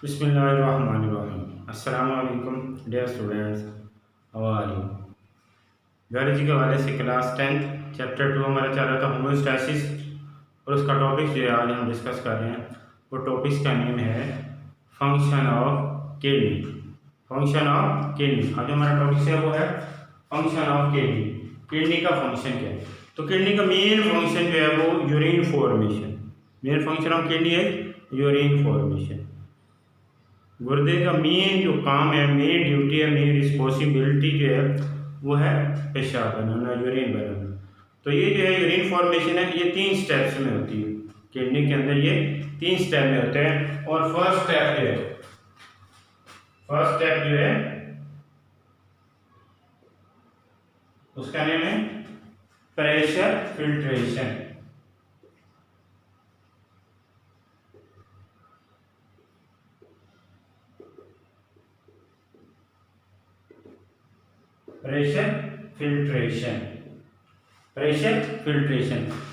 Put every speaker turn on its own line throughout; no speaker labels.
बिस्मिल्लाहिर्रहमानिर्रहीम। अस्सलामु अलैकुम dear students, how are you. Biology के हवाले से क्लास 10th चैप्टर 2 हमारा चल रहा था होमोस्टैसिस, और उसका टॉपिक जो है आज हम डिस्कस कर रहे हैं वो टॉपिक का नेम है function of kidney. Function of kidney आज हमारा टॉपिक है वो है फंक्शन ऑफ किडनी। किडनी का फंक्शन क्या है? तो किडनी का मेन फंक्शन जो है वो urine formation. Main function of kidney है यूरिन फॉर्मेशन। गुर्दे का मेन जो काम है, मेन ड्यूटी है, मेन रिस्पॉन्सिबिलिटी जो है वो है पेशाब बनाना, यूरिन बनाना। तो ये जो है यूरिन फॉर्मेशन है, ये 3 स्टेप्स में होती है। किडनी के अंदर ये 3 स्टेप में होते हैं। और फर्स्ट स्टेप जो है उसका नेम है प्रेशर फिल्ट्रेशन। प्रेशर फिल्ट्रेशन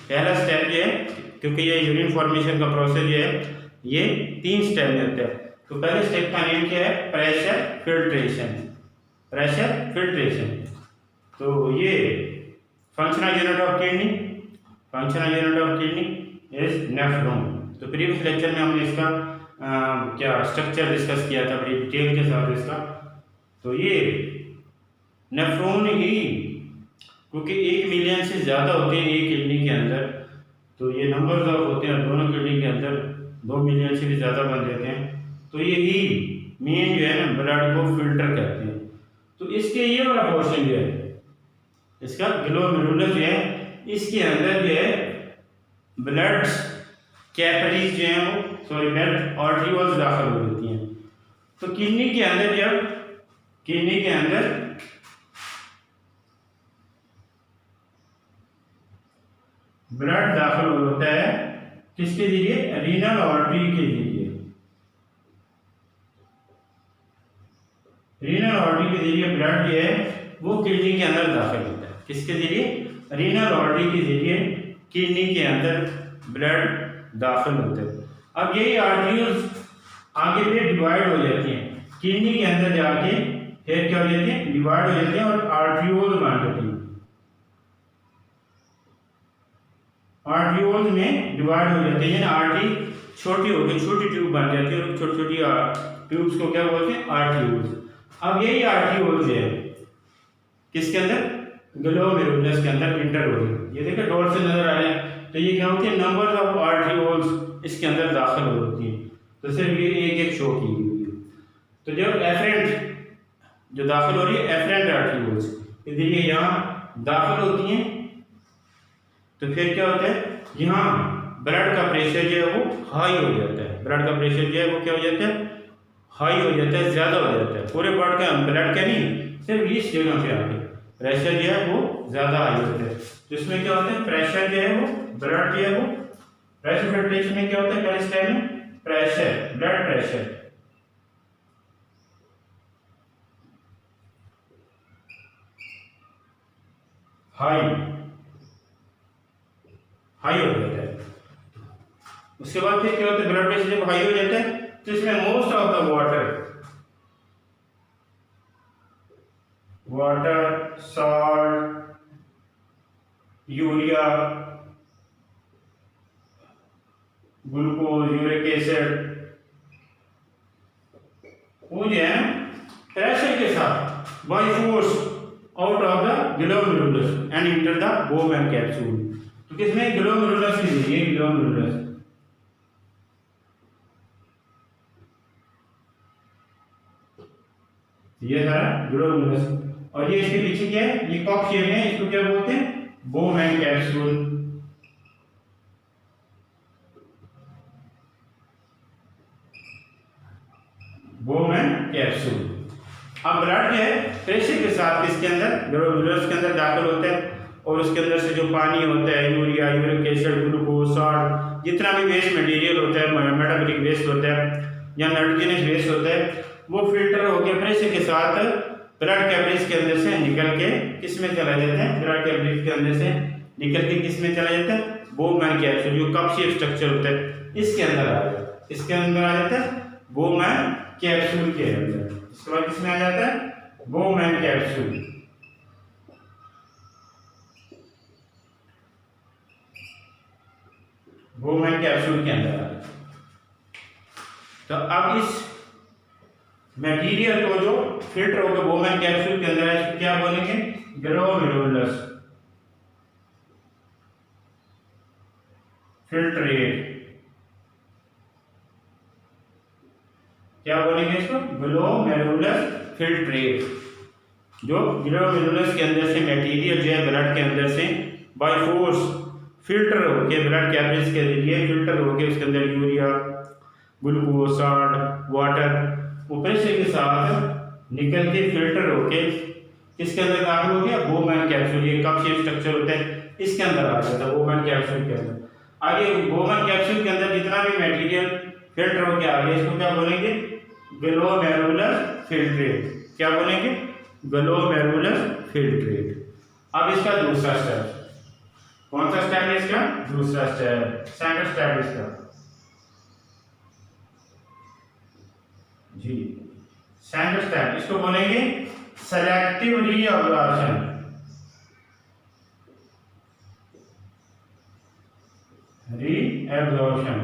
पहला स्टेप ये है, क्योंकि ये यूरिन फॉर्मेशन का प्रोसेस जो है ये 3 स्टेप में होता है। तो पहले स्टेप का नेम क्या है? Pressure filtration. तो ये functional unit of kidney is nephron. तो प्रीवियस लेक्चर में हमने इसका क्या स्ट्रक्चर डिस्कस किया था बड़ी डिटेल के साथ इसका। तो ये नेफ्रॉन ही, क्योंकि 1 मिलियन से ज़्यादा होते हैं एक किडनी के अंदर, तो ये नंबर्स ऑफ होते हैं दोनों किडनी के अंदर 2 मिलियन से भी ज़्यादा बन जाते हैं। तो ये ही मेन जो है ना ब्लड को फिल्टर करते हैं। तो इसके ये वाला पोर्शन जो है इसका ग्लोमेरुलस जो है, इसके अंदर जो है ब्लड कैपिलरीज जो है वो ब्लड आर्टरीज दाखिल हो जाती हैं। तो किडनी के अंदर ब्लड दाखिल होता है किसके जरिए? रीनल आर्टरी के जरिए। रीनल आर्टरी के जरिए ब्लड जो है वो किडनी के अंदर दाखिल होता है। किसके जरिए? रीनल आर्टरी के जरिए किडनी के अंदर ब्लड दाखिल होता है। अब यही आर्टरीज आगे पे डिवाइड हो जाती हैं किडनी के अंदर जाके, फिर क्या हो जाती है? डिवाइड हो जाती हैं और आर्टरियोल बन जाती हैं। आर्टरियोल में डिवाइड हो जाते हैं, आर्टरी छोटी हो गई, छोटी ट्यूब बन जाती है और छोटी छोटी ट्यूब्स को क्या बोलते हैं? आर्टरियोल्स। अब यही आर्टरियोल जो है किसके अंदर? ग्लोमेरुलस के अंदर इंटर हो गई। ये देखिए डॉट से नजर आ रहे हैं। तो ये क्या होती है? नंबर ऑफ आर्टरियोल्स इसके अंदर दाखिल होती हैं। तो सिर्फ ये एक शो की हुई है। तो जब एफरेंट जो दाखिल हो रही है, एफरेंट आर्टरियोल्स यदि ये यहाँ दाखिल होती हैं, तो फिर क्या होता है? यहाँ ब्लड का प्रेशर जो है वो हाई हो जाता है। ब्लड का प्रेशर जो है वो क्या हो जाता है? हाई हो जाता है, ज़्यादा हो जाता है। पूरे बॉडी का ब्लड का नहीं, सिर्फ इस जगह से आके प्रेशर जो है वो ज़्यादा हाई होता है। तो इसमें क्या होता है? प्रेशर जो है वो ब्लड जो है वो प्रेशर फिल्ट्रेशन में क्या होता है? पहले स्टेप में प्रेशर, ब्लड प्रेशर हाई हो जाता है। उसके बाद फिर क्या होता है? ब्लड प्रेशर जब हाई हो जाता है तो इसमें most of the water, salt, urea, glucose, uric acid वो जो है प्रेशर के साथ by force out of the glomerulus and enter the बोवन capsule. तो किसमें? ग्लोमेरुलस के जरिए, ग्लोमेरुलस ये सारा ग्लोमेरुलस। और ये इसके पीछे क्या है? ये कॉक शेप है, इसको क्या बोलते हैं? बोवन कैप्सूल। बोवन कैप्सूल। अब ब्लड जो है प्रेशर के साथ किसके अंदर? ग्लोमेरुलस के अंदर दाखिल होता है, और उसके अंदर से जो पानी होता है, urea, uric acid, glucose, salt, जितना भी वेस्ट मटेरियल होता है, मेटाबॉलिक वेस्ट होता है या नाइट्रोजनस वेस्ट होता है, वो फिल्टर होकर प्रेशर के साथ ब्लड कैपिलरीज के अंदर से निकल के किस में चला जाता है? ब्लड कैपिलरीज के अंदर से निकल के किस में चला जाता है? बोवन कैप्सूल, जो कप शेप स्ट्रक्चर होता है इसके अंदर आ जाता है। इसके अंदर आ जाता है बोमैन कैप्सूल के अंदर। इसके बाद किसमें आ जाता है? Bowman capsule. बोमैन कैप्सूल के अंदर आ जाता है। तो अब इस मटेरियल को जो फिल्टर होगा बोमैन कैप्सूल के अंदर है, क्या बोलेंगे? Glomerulus filtrate. क्या बोलेंगे इसको? Glomerulus filtrate. जो ग्लोमेरुलस के अंदर से मटेरियल जो है ब्लड के अंदर से बाय फोर्स फिल्टर होके ब्लड कैपिलरीज के जरिए फिल्टर होके उसके अंदर यूरिया, ग्लूकोज, सॉल्ट, वाटर वो प्रेशर के साथ निकल के फिल्टर होके किसके अंदर दाखिल हो गया? Bowman capsule. ये कप शेप स्ट्रक्चर होता है, इसके अंदर आ जाता है बोमैन कैप्सूल के अंदर। आगे बोमैन कैप्सूल के अंदर जितना भी मटेरियल फिल्टर होके आ गया, इसको क्या बोलेंगे? Glomerulus filtrate. क्या बोलेंगे? Glomerulus filtrate. अब इसका दूसरा स्टेप, कौन सा स्टेप है इसका? दूसरा स्टेप, सेकंड स्टेप इसका जी। सेकंड स्टेप इसको बोलेंगे selective reabsorption. Reabsorption,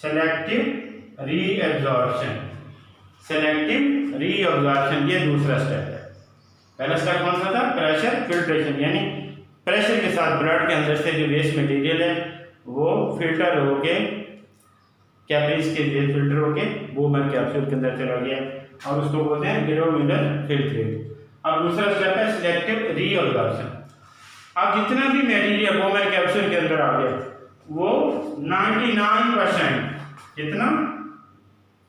selective reabsorption, selective reabsorption, ये दूसरा स्टेप है। पहला स्टेप कौन सा था? प्रेशर फिल्ट्रेशन, यानी प्रेशर के साथ ब्लड के अंदर से जो वेस्ट मटेरियल है वो फिल्टर होके कैपिलरीज के लिए फिल्टर होके बोमैन कैप्सूल के अंदर चला गया और उसको बोलते हैं ग्लोमेरुलर फिल्ट्रेट। अब दूसरा स्टेप है सिलेक्टिव रीअब्जॉर्प्शन। अब जितना भी मटेरियल बोमैन कैप्सूल के अंदर आ गया वो 99%, कितना?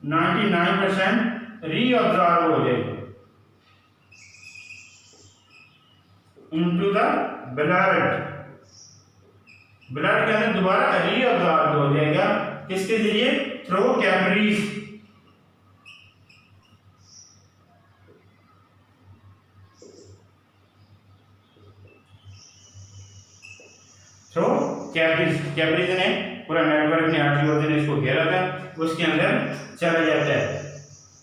99% रीअब्जॉर्ब हो जाएगा इनटू द ब्लड। ब्लड के अंदर दोबारा रीअब्जॉर्ब हो जाएगा, किसके जरिए? Through capillaries. Through capillaries. Capillaries ने पूरा नेटवर्क ने आर्टरी ने इसको घेरा था, उसके अंदर चला जाता है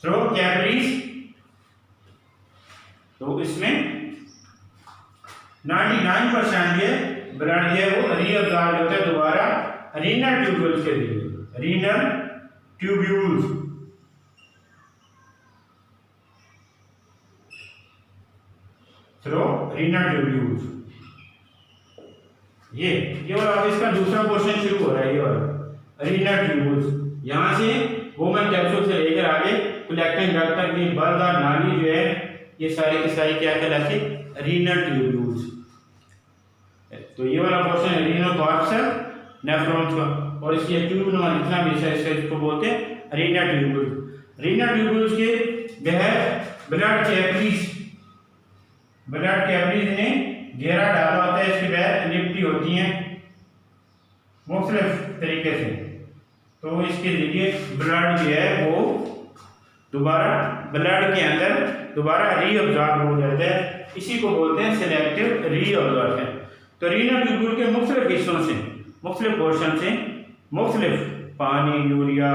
थ्रू कैपिलरीज। तो इसमें 99% ये ब्लड है वो रीअब्जॉर्ब होता है दोबारा रीनल ट्यूब्यूल्स के लिए। Renal tubules, through renal tubules. ये वाला अब इसका दूसरा क्वेश्चन शुरू हो रहा है। ये वाला रीनल ट्यूब्यूल्स, यहाँ से बोमैन कैप्सूल से लेकर आगे कलेक्टिंग डक्ट तक ये बलदार नाली जो है ये सारी की सारी क्या कहलाती? Renal tubules. तो ये वाला क्वेश्चन है रीनल कॉर्पस नेफ्रॉन्स का, और इसकी ट्यूब नुमा जितना भी है इसको बोलते हैं रीनल ट्यूब्यूल्स। रीनल ट्यूब्यूल्स के वह ब्लड कैपिलरीज ने घेरा डाला होता है, इसकी वह लिपटी होती हैं मुख्तलिफ तरीके से। तो इसके जरिए ब्लड जो है वो दोबारा ब्लड के अंदर दोबारा रीअब्जॉर्ब हो जाता है, इसी को बोलते हैं सिलेक्टिव रीअब्जॉर्प्शन। तो रीनल ट्यूब्यूल के मुख्तलिफ हिस्सों से, मुख्तलिफ पोर्शन से मुख्तलिफ पानी, यूरिया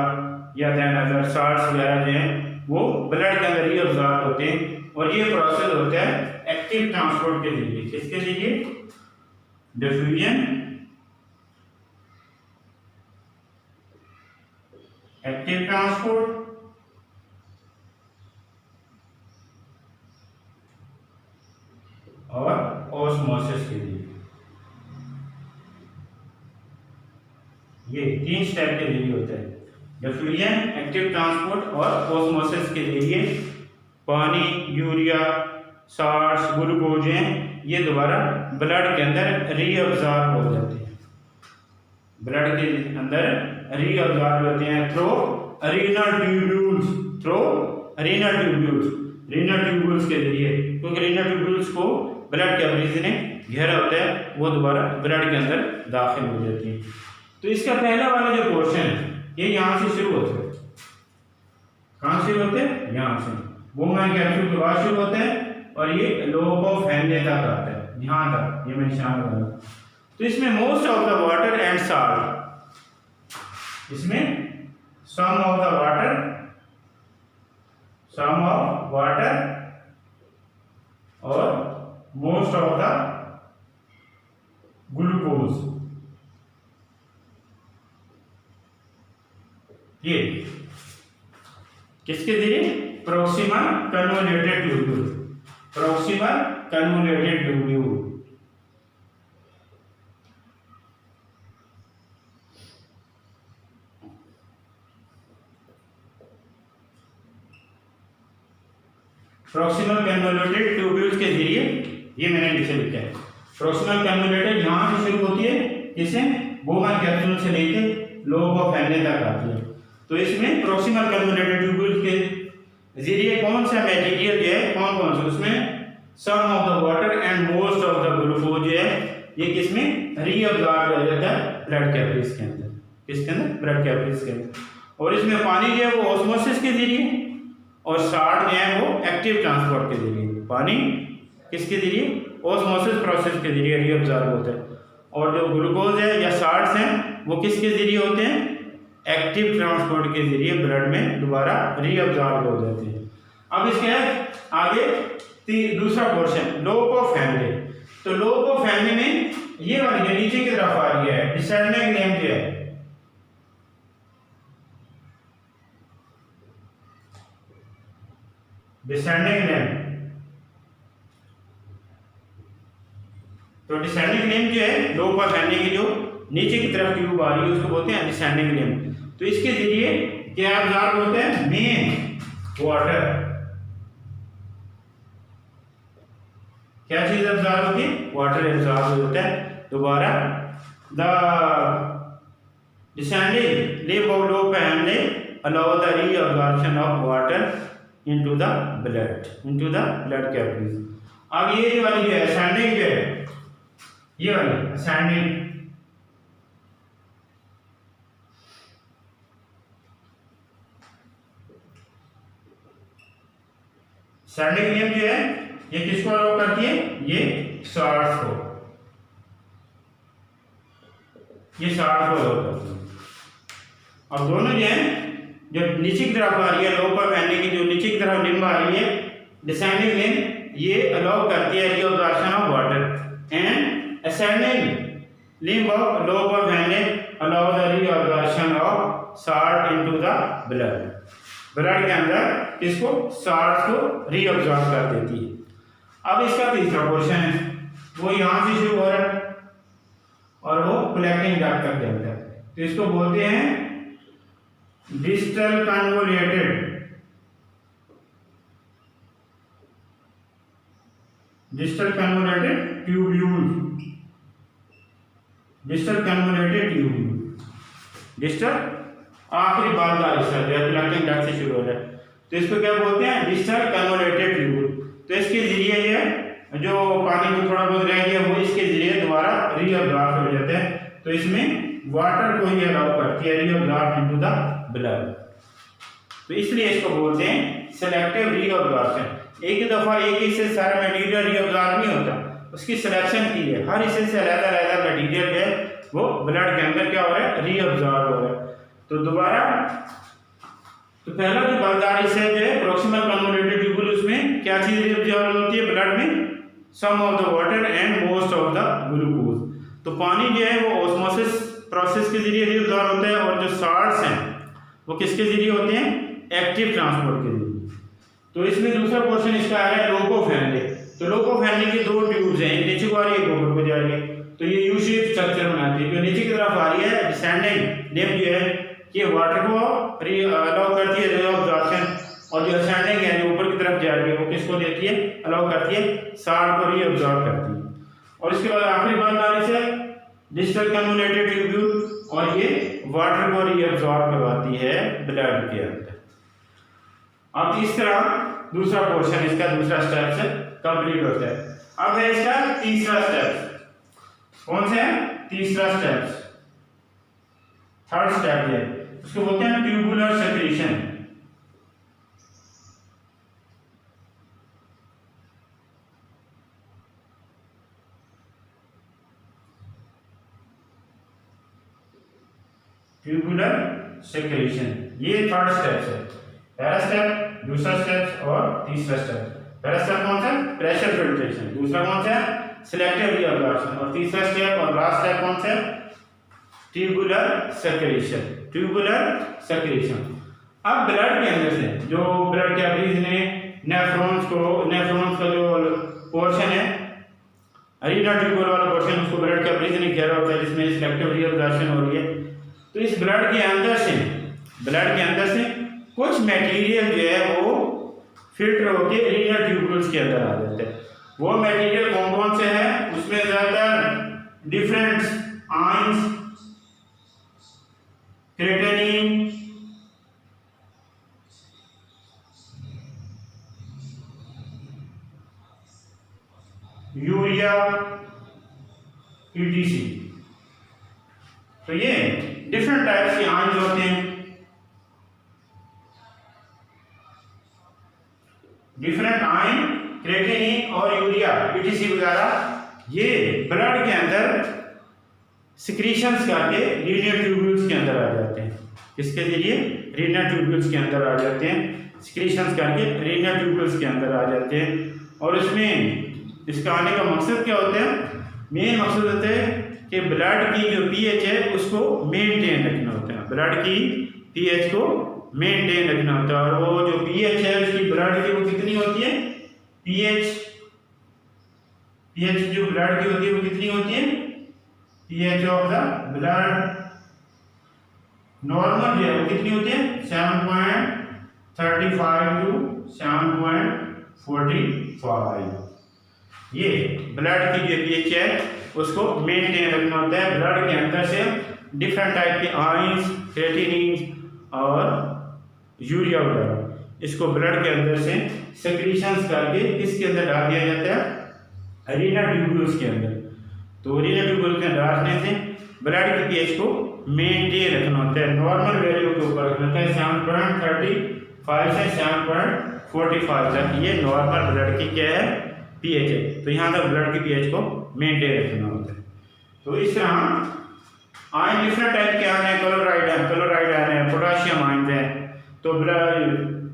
या अदर साल्ट्स वगैरह जो हैं वो ब्लड के अंदर रीअब्जॉर्ब होते हैं, और ये प्रोसेस होता है एक्टिव ट्रांसपोर्ट के जरिए। किसके जरिए? डिफ्यूजन, एक्टिव ट्रांसपोर्ट और ऑस्मोसिस के लिए। ये तीन स्टेप के जरिए होता है, डिफ्यूजन, एक्टिव ट्रांसपोर्ट और ऑस्मोसिस के जरिए पानी, यूरिया, साल्ट्स, ग्लूकोज हैं ये दोबारा ब्लड के अंदर रीअब्जॉर्ब हो जाते हैं, ब्लड के अंदर रीअब्जॉर्ब होते हैं through renal tubules, renal tubules के जरिए, क्योंकि रीनल ट्यूब्यूल्स को ब्लड कैपिलरीज ने घेरा होता है, वो दोबारा ब्लड के अंदर दाखिल हो जाती है। तो इसका पहला वाला जो पोर्शन है ये यहाँ से शुरू होता है। कहाँ से होते हैं? यहाँ से बोमैन कैप्सूल के बाद शुरू होते हैं और ये लोब ऑफ हैंडे तक आता है, यहाँ तक, ये मैं निशान लगा। तो इसमें most of the water and salt, इसमें सम ऑफ वाटर और मोस्ट ऑफ द ग्लूकोज, ये किसके जरिए? Proximal convoluted tubule, proximal convoluted tubule. Proximal convoluted tubules के जरिए, ये मैंने नीचे लिखा है, प्रॉक्सिमल कन्वोल्यूटेड यहां से शुरू होती है, किसे? बोवन कैप्सूल से लेके लोब ऑफ हेनले तक आती है। तो इसमें प्रॉक्सिमल कन्वोल्यूटेड ट्यूब्यूल्स के जरिए कौन सा मटेरियल जो है, कौन कौन सा, उसमें some of the water and most of the glucose जो है, ये किसमें रीअब्जॉर्ब हो जाता है? ब्लड कैपिलरीज के अंदर। किसके अंदर? ब्लड कैपिलरीज के अंदर। और इसमें पानी जो है वो ऑस्मोसिस के जरिए, और साल्ट जो है वो एक्टिव ट्रांसपोर्ट के जरिए। पानी किसके जरिए? ऑस्मोसिस प्रोसेस के जरिए रीअब्जॉर्ब होता है। और जो ग्लूकोज है या साल्ट्स हैं वो किसके जरिए होते हैं? एक्टिव ट्रांसपोर्ट के जरिए ब्लड में दोबारा रीअब्जॉर्ब हो जाते हैं। अब इसके आगे दूसरा पोर्शन लोब ऑफ हेनले। तो लोब ऑफ हेनले में ये वाली जो नीचे की तरफ आ रही है डिसेंडिंग लिम्ब जो है, डिसेंडिंग लिम्ब, तो डिसेंडिंग लिम्ब जो है लोब ऑफ हेनले की जो नीचे की तरफ ट्यूब आ रही है उसको बोलते हैं डिसेंडिंग लिम्ब। तो इसके जरिए क्या अब्जॉर्ब होते हैं? Main water. क्या चीज अब्जॉर्ब होती है? वाटर अब्जॉर्ब होता है दोबारा। The descending limb of lobe of Henle allow the reabsorption of water into the blood capillaries। अब ये वाली जो है ascending जो है, ये वाली ascending लिम्ब जो है ये किसको अलाउ करती है? ये साल्ट्स को, ये साल्ट को अलाउ करती है। और दोनों जो है जो नीचे की तरफ आ रही है लोब ऑफ हेनले की जो नीचे की तरफ लिम्ब आ रही है डिसेंडिंग लिम्ब, ये अलाउ करती है reabsorption of water, and ascending limb of lobe of Henle allow the reabsorption of salt into the blood. Blood के अंदर इसको साल्ट को रीअब्जॉर्ब कर देती है। अब इसका तीसरा पोर्शन है वो यहां से शुरू हो रहा है और वो कलेक्टिंग डक्ट तक जाता है। तो इसको बोलते हैं distal convoluted tubule, distal convoluted tubule. Distal आखिरी बालदार हिस्सा जो है कलेक्टिंग डक्ट से शुरू हो रहा है, तो इसको क्या बोलते हैं? Distal convoluted tubule. तो इसके जरिए ये जो पानी को थोड़ा बहुत रह गया वो इसके जरिए दोबारा रीअब्जॉर्ब हो जाता है। तो इसमें वाटर को ही अलाउ करती है रीअब्जॉर्ब इनटू द ब्लड। तो इसलिए इसको बोलते हैं सेलेक्टिव रीअब्जॉर्प्शन। एक दफा एक हिस्से से सारा मटेरियल रीअब्जॉर्ब नहीं होता, उसकी सिलेक्शन की है, हर हिस्से से अलग-अलग मटेरियल है वो ब्लड के अंदर क्या हो रहा है? रीअब्जॉर्ब हो रहा है। तो दोबारा तो पहला जो बलदार हिस्सा जो है प्रॉक्सिमल कन्वोल्यूटेड ट्यूब्यूल, उसमें क्या चीज रीअब्जॉर्ब होती है ब्लड में? Some of the water and most of the glucose. तो पानी जो है वो ऑस्मोसिस प्रोसेस के जरिए रीअब्जॉर्ब होता है, और जो साल्ट्स हैं वो किसके जरिए होते हैं? एक्टिव ट्रांसपोर्ट के जरिए। तो इसमें दूसरा पोर्शन इसका आ रहा है लोब ऑफ हेनले। तो लोब ऑफ हेनले की दो ट्यूब्स हैं, एक नीचे को आ रही है एक ऊपर को जा रही है। तो ये यू शेप स्ट्रक्चर बनाती है। जो नीचे की तरफ आ रही है डिसेंडिंग लिम्ब जो है ये वाटर को अलाउ करती है रीअब्जॉर्प्शन, और जो असेंडिंग है जो ऊपर की तरफ जा रही है वो किसको देती है? अलाउ करती है साल्ट को रीअब्जॉर्ब करती है। और इसके बाद आखिरी बात आ रही है डिस्टल कन्वोल्यूटेड ट्यूब्यूल, और ये वाटर को रीअब्जॉर्ब करवाती है ब्लड के अंदर। अब इस तरह दूसरा पोर्शन इसका दूसरा स्टेप से कंप्लीट होता है। अब है इसका तीसरा स्टेप। कौन सा है? तीसरा स्टेप, थर्ड स्टेप है, उसको बोलते हैं ट्यूबुलर सेक्रेशन। Tubular secretion. ये थर्ड स्टेप है। पहला स्टेप, दूसरा स्टेप और तीसरा स्टेप। पहला स्टेप कौन सा? Pressure filtration. दूसरा कौन सा? Selective reabsorption. और तीसरा स्टेप और लास्ट स्टेप कौन सा? Tubular secretion. Tubular secretion. अब ब्लड के अंदर से जो ब्लड कैपिलरीज ने नेफ्रॉन्स का जो पोर्शन है, रीनल ट्यूब्यूल वाला पोर्शन, उसको ब्लड कैपिलरीज ने घेरा होता है, जिसमें सिलेक्टिव रीअब्जॉर्प्शन हो रही है। तो इस ब्लड के अंदर से कुछ मटेरियल जो है वो फिल्टर होकर रीनल ट्यूब्यूल्स के अंदर आ जाते हैं। वो मटेरियल कौन कौन से हैं? उसमें ज्यादातर different ions, creatinine, urea, ETC। तो ये डिफरेंट टाइप्स के आयंस होते हैं। डिफरेंट आयन, क्रेटेनिन और यूरिया, ETC वगैरह ये ब्लड के अंदर सिक्रीशंस करके रीनल ट्यूब्यूल्स के अंदर आ जाते हैं। किसके जरिए? रीनल ट्यूब्यूल्स के अंदर आ जाते हैं। सिक्रीशंस करके रीनल ट्यूब्यूल्स के अंदर आ जाते हैं। और इसमें इसका आने का मकसद क्या होता है? मेन मकसद होता है कि ब्लड की जो pH है उसको मेंटेन रखना होता है। ब्लड की pH को मेंटेन रखना होता है। और वो जो pH है उसकी ब्लड की वो कितनी होती है? pH जो ब्लड की होती है वो कितनी होती है? pH of the blood normal जो है वो कितनी होती है? 7.35 टू 7.45। ये ब्लड की जो pH है उसको मेंटेन रखना होता है। ब्लड के अंदर से डिफरेंट टाइप के आयंस, क्रेटिनिन और यूरिया वगैरह इसको ब्लड के अंदर से सेक्रीशंस करके किसके अंदर डाल दिया जाता है? रीनल ट्यूब्यूल्स के अंदर। तो रीनल ट्यूब्यूल के अंदर डालने से ब्लड की pH को मेंटेन रखना होता है, नॉर्मल वैल्यू के ऊपर रखना होता है। 7.35 से 7.45 तक ये नॉर्मल ब्लड की क्या है? pH है। तो यहाँ तक ब्लड की pH को मेंटेन रखना होता है। तो इस तरह आयन डिफरेंट टाइप के आयन है, क्लोराइड आयन है, पोटाशियम आयन है। तो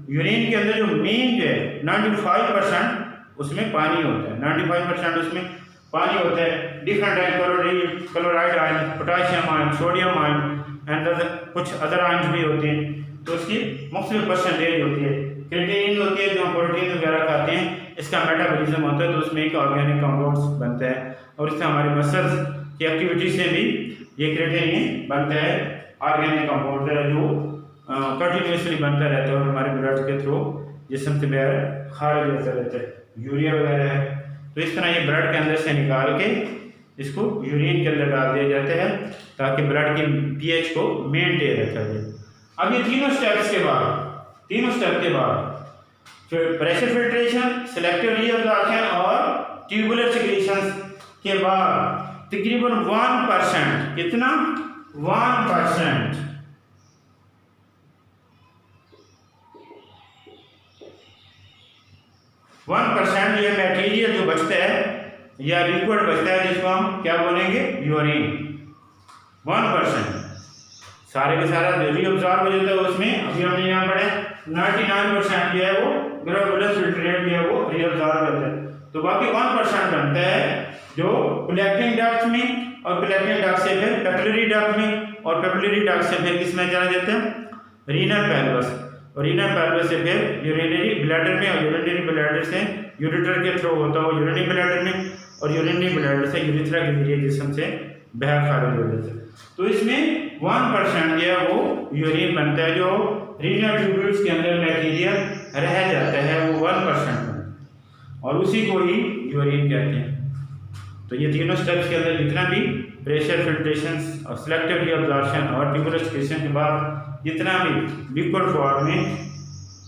यूरिन के अंदर जो मेन जो है 95% उसमें पानी होता है। 95% उसमें पानी होता है। Different type chloride ion, potassium ion, sodium ion and कुछ अदर आयन भी होते हैं। तो उसकी मुख्तलिफ परसेंटेज होती है। क्रेटिनिन होती है जो प्रोटीन वगैरह खाते हैं, इसका मेटाबॉलिज्म होता है तो उसमें एक ऑर्गेनिक कंपाउंड्स बनता है। और इससे हमारे मसल्स की एक्टिविटी से भी ये क्रेटिनिन बनता है। ऑर्गेनिक कंपाउंड है जो कंटिन्यूसली बनता रहता है और हमारे ब्लड के थ्रू जिस्म से बाहर खारिज होता रहता है। यूरिया वगैरह है। तो इस तरह ये ब्लड के अंदर से निकाल के इसको यूरिन के अंदर डाल दिया जाता है ताकि ब्लड की pH को मेंटेन रखा जाए। अब ये तीनों स्टेप के बाद फिर प्रेशर फिल्ट्रेशन, सिलेक्टिव रीअब्जॉर्प्शन और ट्यूबुलर सेक्रेशंस के बाद तकरीबन 1%, कितना? 1% 1% ये मटेरियल जो बचता है या लिक्विड बचता है जिसको हम क्या बोलेंगे? यूरिन। 1% सारे के सारा जो रीअब्जॉर्ब हो जाता है उसमें अभी हमने यहाँ पढ़े 99% जो है वो ग्लोबुलर फिल्ट्रेट जो है वो रीअब्जॉर्ब होता है। तो बाकी 1% बनता है जो कलेक्टिंग डक्ट में, और कलेक्टिंग डक्ट से फिर पेपिलरी डक्ट में, और पेपिलरी डक्ट से फिर किस में चला जाता है? रीनल पेल्वस, और रीनल पेल्वस से फिर यूरिनरी ब्लैडर में, और यूरिनरी ब्लैडर से यूरेटर के थ्रू होता है यूरिनरी ब्लैडर में, और यूरिनरी ब्लैडर से यूरेथ्रा के जरिए जिस्म से बाहर खारिज हो जाता है। तो इसमें 1% जो है वो यूरिन बनता है, जो रीनल ट्यूब्यूल्स के अंदर मटेरियल रह जाता है वो 1% बनता है और उसी को ही यूरिन कहते हैं। तो ये तीनों स्टेप्स के अंदर जितना भी प्रेशर फिल्ट्रेशन और सिलेक्टिव रीअब्जॉर्प्शन और ट्यूबुलर सेक्रेशन के बाद जितना भी लिक्विड फॉर्म में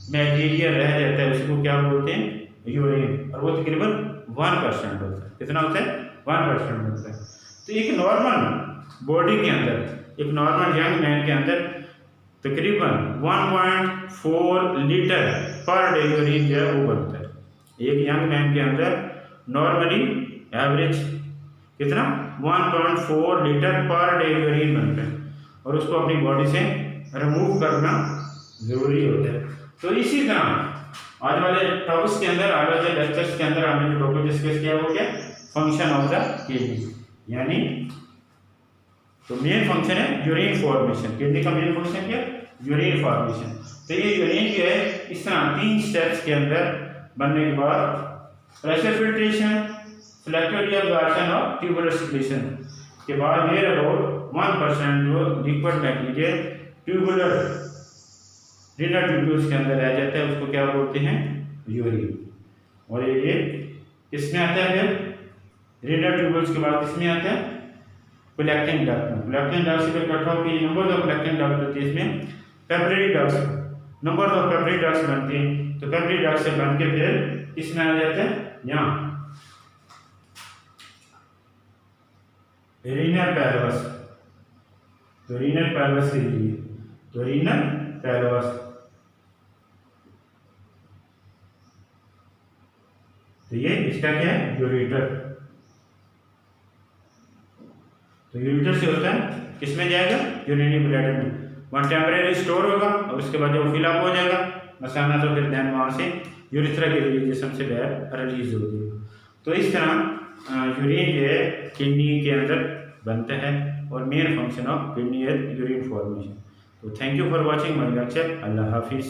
मटेरियल रह जाता है उसको क्या बोलते हैं? यूरिन। और वो तकरीबन 1% होता है। कितना होता है? 1% होता है। तो एक नॉर्मल बॉडी के अंदर, एक नॉर्मल यंग मैन के अंदर तकरीबन 1.4 लीटर पर डे यूरिन जो है वो बनता है। एक यंग मैन के अंदर नॉर्मली एवरेज कितना? 1.4 लीटर पर डे यूरिन बनता है और उसको अपनी बॉडी से रिमूव करना ज़रूरी होता है। तो इसी तरह आज वाले टॉपिक्स के अंदर, आज वाले लेक्चर्स के अंदर हमने जो टॉपिक डिस्कस किया वो क्या, फंक्शन ऑफ द किडनी, यानी तो मेन फंक्शन है यूरिन फॉर्मेशन। किडनी का मेन फंक्शन क्या, यूरिन फॉर्मेशन। तो ये यूरिन जो है इस तरह 3 स्टेप्स के अंदर बनने के बाद प्रेशर फिल्ट्रेशन, सेलेक्टेड एब्जॉर्प्शन और ट्यूबुलर सिक्रेशन के बाद नियर अबाउट 1% जो liquid material tubular renal tubules के अंदर रह जाता है, उसको क्या बोलते हैं, यूरिन। और ये किसमें आता है, फिर रीनल ट्यूब्यूल्स के बाद किसमें आता है, कलेक्टिंग डक्ट में। कलेक्टिंग डक्ट से इकट्ठा होकर नंबर ऑफ कलेक्टिंग डक्ट होती है, इसमें पेपररी डक्ट, नंबर ऑफ पेपररी डक्ट बनती हैं। तो पेपररी डक्ट से बन के फिर किसमें आ जाता है, यहाँ रीनल पैलवस। तो रीनल पैलवस के लिए, तो रीनल पैलवस, तो ये इसका क्या है, यूरेटर। तो यूरेटर से होता है किसमें जाएगा, यूरिनरी ब्लैडर में, वहाँ टेम्परेरी स्टोर होगा और उसके बाद जब फिलअप हो जाएगा मसाना, तो फिर देन वहाँ से यूरिथ्रा के लिए जिसम से बाहर रिलीज होगी। तो इस तरह यूरिन जो है किडनी के अंदर बनता है और मेन फंक्शन ऑफ किडनी है यूरिन फॉर्मेशन। तो thank you for watching my lecture. Allah हाफिज़।